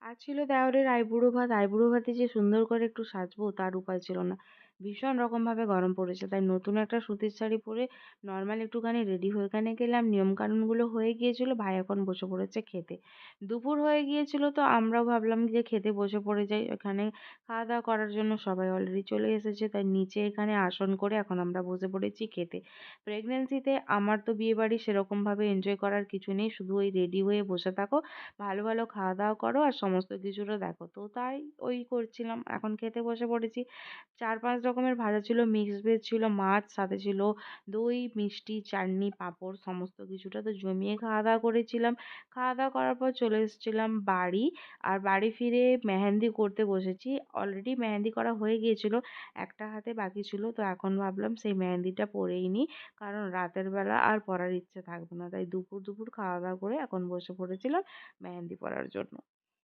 আজ ছিল দেওরের আইবুড়ো ভাত। আইবুড়ো ভাতে যে সুন্দর করে একটু সাজবো তার উপায় ছিল না। ভীষণ রকমভাবে গরম পড়েছে। তাই নতুন একটা সুতির শাড়ি পরে নরমাল একটুখানি রেডি হয়ে ওখানে গেলাম। নিয়মকানুনগুলো হয়ে গিয়েছিল। ভাই এখন বসে পড়েছে খেতে। দুপুর হয়ে গিয়েছিল তো আমরাও ভাবলাম যে খেতে বসে পড়ে যাই। এখানে খাওয়া-দাওয়া করার জন্য সবাই অলরেডি চলে এসেছে। তাই নিচে এখানে আসন করে এখন আমরা বসে পড়েছি খেতে। প্রেগন্যান্সিতে আমার তো বিয়েবাড়ি সেরকমভাবে এনজয় করার কিছু নেই। শুধু ওই রেডি হয়ে বসে থাকো। ভালো, ভালো খাওয়া-দাওয়া করো আর সমস্ত কিছুটা দেখো। তো তাই ওই করছিলাম। এখন খেতে বসে পড়েছি। ৪-৫ রকমের ভাজা ছিল, মিক্সড ভেজ ছিল, মাছ, সাথে ছিল দই, মিষ্টি, চাটনি, পাঁপড় সমস্ত কিছুটা তো জমিয়ে খাওয়া-দাওয়া করেছিলাম। খাওয়া-দাওয়া করার পর চলে এসেছিলাম বাড়ি। আর বাড়ি ফিরে মেহেন্দি করতে বসেছি। অলরেডি মেহেন্দি করা হয়ে গিয়েছিল। একটা হাতে বাকি ছিল। তো এখন ভাবলাম সেই মেহেন্দিটা পরেই নিই। কারণ রাতের বেলা আর পরার ইচ্ছে থাকবে না। তাই দুপুর, দুপুর খাওয়া-দাওয়া করে এখন বসে পড়েছিলাম মেহেন্দি পরার জন্য।